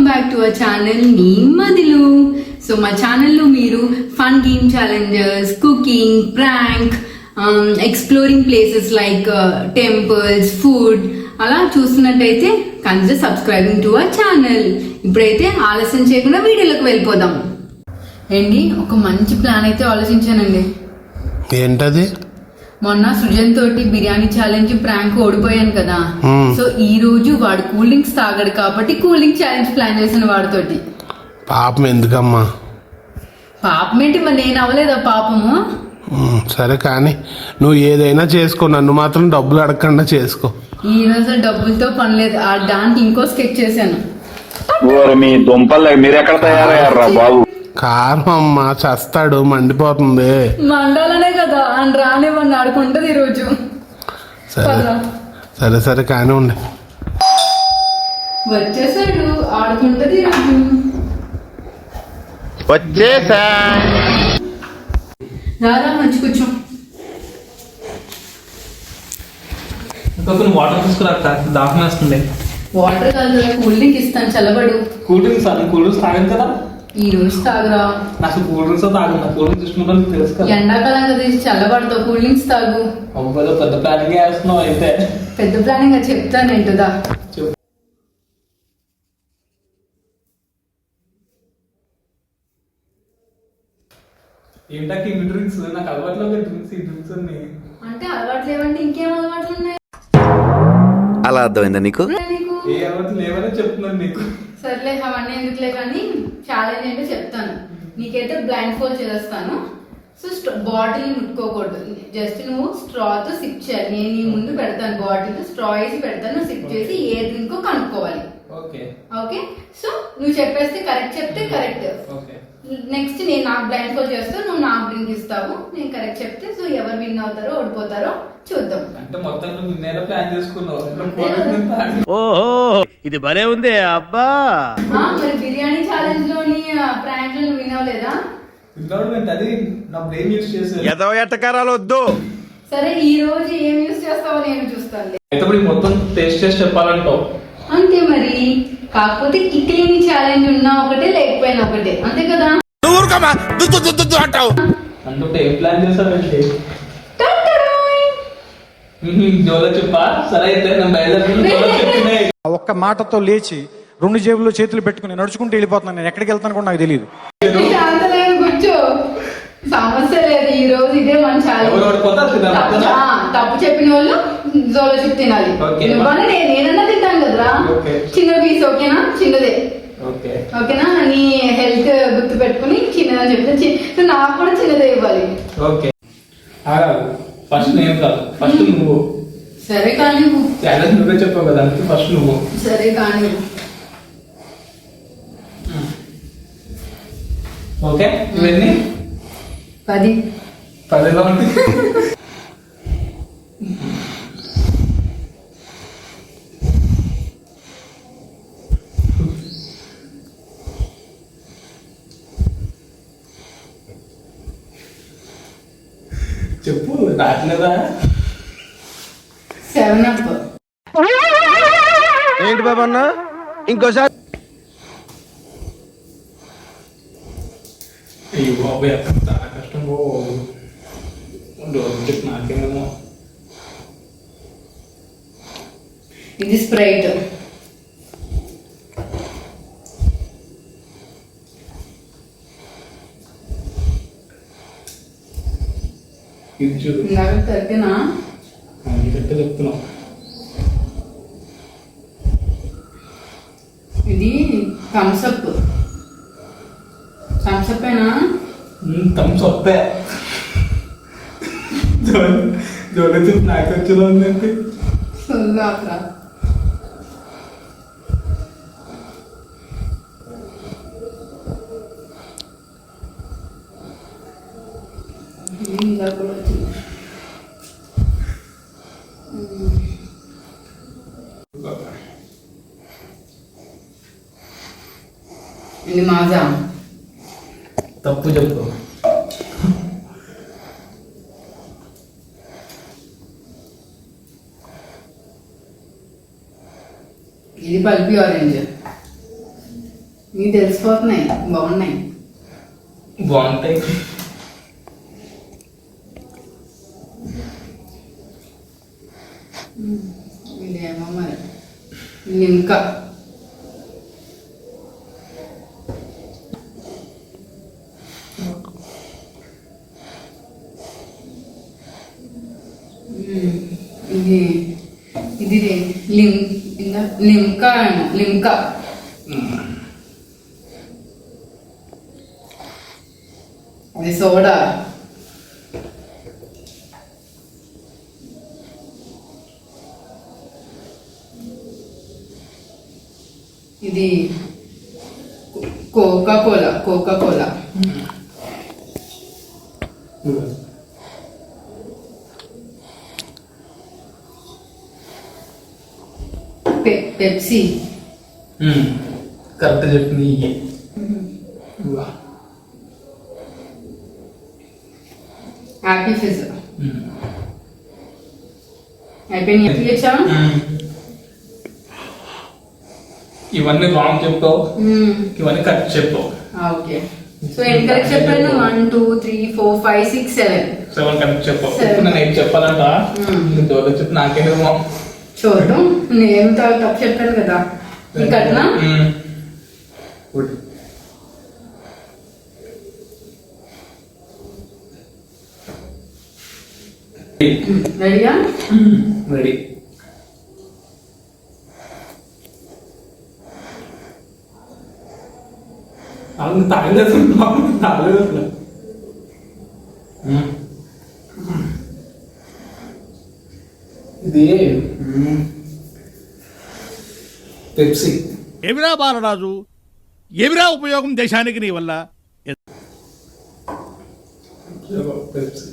Back to our channel నీ మదిలు. So మా ఛానల్లో మీరు fun game challenges, cooking, prank, exploring places like temples, food అలా చూస్తున్నట్టయితే consider subscribing to our channel. ఇప్పుడైతే ఆలస్యం చేయకుండా వీడియోలోకి వెళ్ళిపోదాం. ఏంటి, ఒక మంచి ప్లాన్ అయితే ఆలోచించానండి. ఏంటది? మొన్న సృజన్ తోటి బిర్యానీ ఛాలెంజ్ ప్రాంక్ ఓడిపోయాను కదా. సో ఈ రోజు వాడు కూల్ డ్రింక్స్ తాగడు కాబట్టి కూల్ డ్రింక్ ఛాలెంజ్ ప్లాన్ చేశాను వాడితోటి. పాపం ఎందుకమ్మా? పాపం ఏంటి, మరి నేను అవ్వలేదా పాపము? సరే కానీ నువ్వు ఏదైనా చేసుకో, నన్ను మాత్రం డబ్బులు అడగకుండా చేసుకో. ఈ రోజు డబ్బులతో పని లేదు. ఆ దానికి ఇంకో స్కెచ్ చేశాను. మీ దుంపలు మీరు ఎక్కడ తయారయ్యారా బాబు? కారం అమ్మా, చస్తాడు, మండిపోతుంది. మండాలనే కదా అని రానివ్వండి, ఆడుకుంటది ఈరోజు. సరే సరే సరే కానీ ఉండి వచ్చేసాడు, ఆడుకుంటది ఈరోజు. వచ్చేసా రారా, మంచి కూర్చో. వాటర్ తీసుకురా, దాహం వేస్తుంది. వాటర్ కాదు, కూల్ డ్రింక్ ఇస్తాను, చల్లబడు. కూల్ డ్రింక్స్ కూల్ డ్రింక్స్ తాగాను కదా ఈ రోజు తాగురా. నాకు కూల్ డ్రింక్స్ తాగు, నా కూల్ డ్రింక్స్ తీసుకుంటాను తెలుసు కదా. ఎండాకాలం కదా, చల్లబడతావు, కూల్ డ్రింక్స్ తాగు. అవ్వదు, పెద్ద ప్లానింగ్ వేస్తున్నావు అయితే. పెద్ద ప్లానింగ్ చెప్తాను ఏంటుదా. చెప్పు. ఏంటకి ఈ డ్రింక్స్ నాకు అలవాట్లో డ్రింక్స్, ఈ డ్రింక్స్ అన్ని అంటే అలవాట్లు లేవండి, ఇంకేం అలవాట్లు ఉన్నాయి? అలా అర్థమైందా నీకు? ఏ అలవాట్లు లేవనే చెప్తున్నాను నీకు. సర్లే, అవన్నీ ఎందుకులే కానీ ఛాలెంజ్ ఏంటో చెప్తాను. నీకైతే బ్లైండ్ ఫోల్డ్ చేస్తాను. సో బాటిల్ ముట్టుకోకూడదు, జస్ట్ నువ్వు స్ట్రాతో సిప్ చేయాలి. నేను నీ ముందు పెడతాను, బాటిల్ స్ట్రా వేసి పెడతాను, సిప్ చేసి ఏ డ్రింకో కనుక్కోవాలి. ఓకే ఓకే, సో నువ్వు చెప్పేస్తే కరెక్ట్, చెప్తే కరెక్ట్. ఓకే, నెక్స్ట్ నేను నాకు బ్లైండ్ ఫోల్డ్ చేస్తాను, నువ్వు నాకు డ్రింక్ ఇస్తావు. నేను కరెక్ట్ చెప్తే సో ఎవరు విన్ అవుతారో ఓడిపోతారో చూద్దాం. అంటే మొత్తం నువ్వు నేనే ప్లాన్ చేసుకున్నావు. ఓహో, ఇది భలే ఉంది అబ్బా. మరి బిర్యానీ ఛాలెంజ్ లోని ప్రాంక్ లో నువ్వు విన్ అవ్వలేదా? అది నా బ్రెయిన్ యూస్ చేశాను. ఎదవ ఎట్టకారాలు వద్దు. సరే, ఈ రోజు ఏం యూస్ చేస్తావో నేను చూస్తాను. అయితే ఇప్పుడు మొత్తం టేస్ట్ చేసి చెప్పాలంటావు. అంతే మరి, కాకపోతే కిక్కిలిని ఛాలెంజ్ ఉన్నా ఒకటే, లేకపోయినా ఒకటే, అంతే కదా. అంటే ఏం ప్లాన్ చేశారంటే జోలో చెప్పా. సరే అయితే నేను బయలుదేరుతున్నాను. ఒక్క మాటతో లేచి 2 జేబుల్లో చేతులు పెట్టుకుని నడుచుకుంటూ వెళ్ళిపోతున్నాను. నేను ఎక్కడికి వెళ్తాను కూడా నాకు తెలియదు. శాంతలేదు, కూర్చో, సమస్య లేదు. ఈ రోజు ఇదే మన ఛాలెంజ్. తప్పు చెప్పిన వాళ్ళు జోలో చెప్పు తినాలి. నువ్వన్నా నేనన్నా తింటాను కదరా. చిన్న పీస్ ఓకేనా? చిన్నదే ఓకేనా? నీ హెల్త్ గుర్తు పెట్టుకుని చిన్నదని చెప్తే నాకు కూడా చిన్నదే ఇవ్వాలి. ఓకే, ఫస్ట్ నేను కాదు, ఫస్ట్ నువ్వు. సరే కానీ ఛాలెంజ్ నువ్వే చెప్పావు కదా, అందుకే ఫస్ట్ నువ్వు. సరే కానీ ఓకే, ఇవన్నీ 10 ఉంది. చెప్పు, రాట్లేదా? 7 ఏంటి బాబా అన్న, ఇంకోసారి? అయ్యో బాబు, చాలా కష్టం. చెప్పు, నాకేమో. ఇది స్ప్రైట్. ఇది చూడు, నాకు తగ్గినా కరెక్ట్ చెప్తున్నావు. ఇది థమ్స్అప్. థమ్స్అప్ అయినా థమ్స్ అప్పే. జోలో చూపు, నాకు వచ్చేలా ఉందంటే. సొల్లాకరా. ఇది మాజా. తప్పు చెప్పు. ఇది పల్పి ఆరెంజ్. నీకు తెలిసిపోతున్నాయి, బాగున్నాయి. బాగుంటాయి. ఇదేమో మరి లింకా. ఇది ఇది లింకా లింకా. అది సోడా. ఇది Coca Cola. Coca Cola. Pepsi. Correct చెప్పింది. Happy Fizz. అయిపోయింది. తీయచ్చా? ఇవన్నీ రాంగ్ చెప్పావు, ఇవన్నీ కరెక్ట్ చెప్పావు. ఓకే. సో ఎన్ని కరెక్ట్ చెప్పాను? 1 2 3 4 5 6 7. 7 కరెక్ట్ చెప్పావు. ఇప్పుడు నేను 8 చెప్పాలంట. దొడ్డ చెప్పి నాకేమో చూడటం. నేను తప్పు చెప్పాను కదా. కట్నా? రెడీగా? రెడీ. అవును, తాగలేదు. తాగలేదు. ఇది పెప్సీ. ఏమిరా బాలరాజు, ఏమిరా ఉపయోగం దేశానికి నీ వల్ల? పెప్సీ.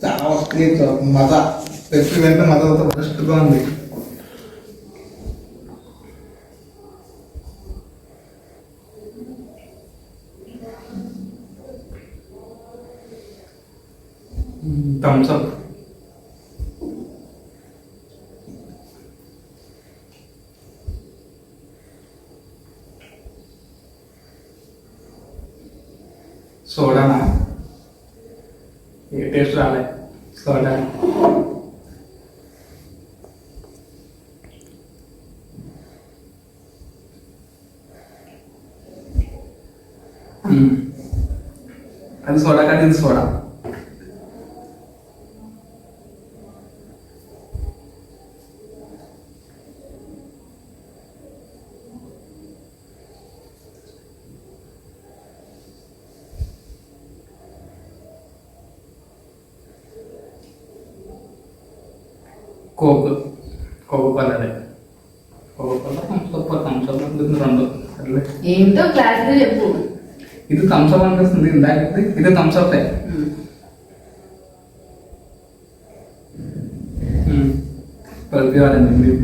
చాలా వస్తుంది మజా. పెప్సీ వెంట మజా ఫస్ట్గా ఉంది. Thums Up. సోడానా? ఏ టేస్ట్ రాలే. సోడా. అది సోడా కాదు, ఇది సోడా. కోక్. కోక్ పల్లె. కోక్ పల్లె థమ్స్అప్ రెండు అట్లే. ఏంటో క్లాస్ గా చెప్పు. ఇది థమ్స్అప్ అనిపిస్తుంది. ఇందాక ఇది థమ్స్అప్. ప్రతి వాళ్ళండి మీరు.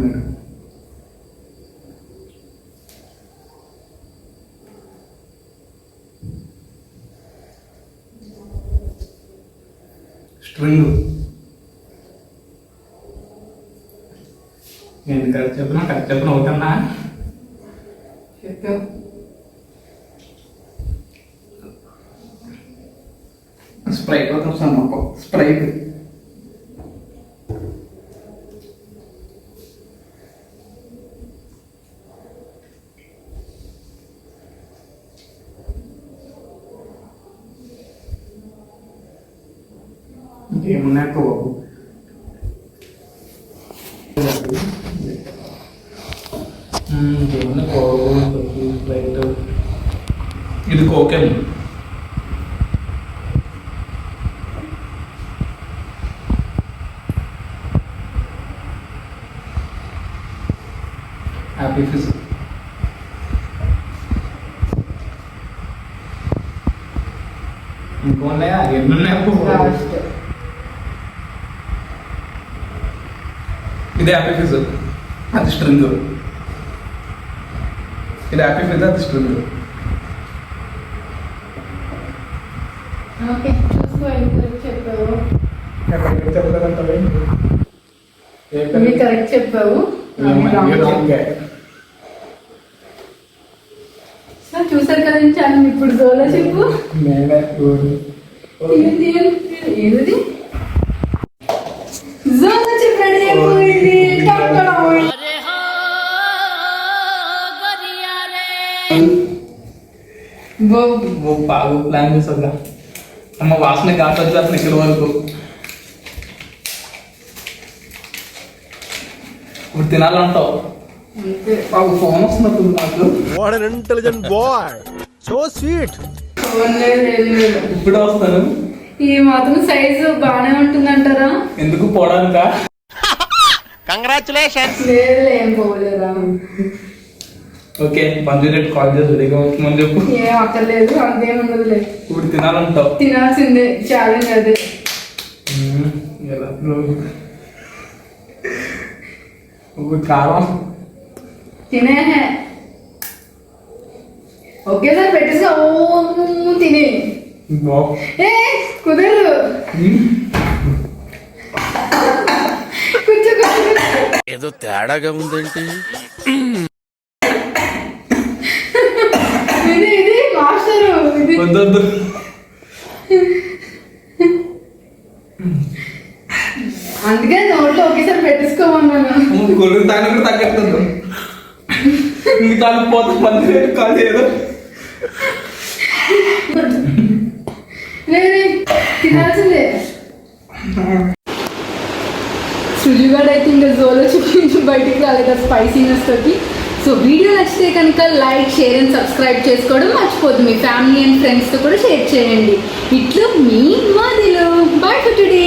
స్ట్రింగ్. నేను కరెక్ట్ చెప్పిన ఒకటన్నా చెప్పావు. స్ప్రైట్ వస్తాను మాకు. స్ప్రైట్. ఇంకేమున్నాయి బాబు? ఇంకేమున్నాయి? Coke, Sprite. ఇది కోకేం. Happy Fizz. ఇంకోన్నాయా? ఎన్నున్నాయి? ఇది హ్యాపీ ఫిజ్, అది స్ట్రింగ్. ఇది హ్యాపీ ఫిజ్, అది స్ట్రింగ్. ఓకే, చూసుకో. చెప్పావు చెప్పలేదంటావే? ఏ నువ్వు కర్రీ? కరెక్ట్ చెప్పావు ఏమన్నా రాంగే. సార్ చూసారు కదా ఛానల్. ఇప్పుడు జోలో చెప్పు. నేనే ఊరు. ఏది జోలో చెప్పు. రెడీ అయిపోయింది. బాగా ప్లాన్ చేస్తుందా అమ్మ? వాసన ఘాట్ వచ్చేస్తుంది ఇక్కడ వరకు. ఇప్పుడు తినాలంటావు. బాబు ఫోన్ వస్తున్నట్టుంది నాకు. What an intelligent boy, so sweet. ఇప్పుడే వస్తాను. ఈ మాత్రం సైజు బాగానే ఉంటుందంటారా? ఎందుకు పోవడానికా? కంగ్రాచులేషన్స్. లేదు ఏం పోలేరా. ఓకే, మంజూరెట్ కాల్ చేసి రెడీగా వస్తుందని చెప్పు. ఏం అక్కర్లేదు, అంతేం ఉండదులే. ఇప్పుడు తినాలంటావు. తినాల్సిందే, ఛాలెంజ్ అదే. ఎలా కారం తినే ఒకేసారి పెట్టేసి ఓ తినే. ఏ కుదరదు. కూర్చో కూర్చో. ఏదో తేడాగా ఉందేంటి? ఇది మాస్టర్ ఇది. వద్దొద్దు. అందుకే నోట్లో ఒకేసారి పెట్టేసుకోమన్నాను. గొర్రె తాగిన కూడా తగ్గట్లేదు. మీ తాను పోతే మంజూరెట్ కాల్ చేయదు. లేదు తినాల్సిందే. సుజుగాడు అయితే ఇంకా జోలో చూపించి బయటికి రాలేదు స్పైసీనెస్ తోటి. సో వీడియో నచ్చితే కనుక లైక్, షేర్ అండ్ సబ్స్క్రైబ్ చేసుకోవడం మర్చిపోద్దు. మీ ఫ్యామిలీ అండ్ ఫ్రెండ్స్తో కూడా షేర్ చేయండి. ఇట్లా మీ మదిలో. By for today.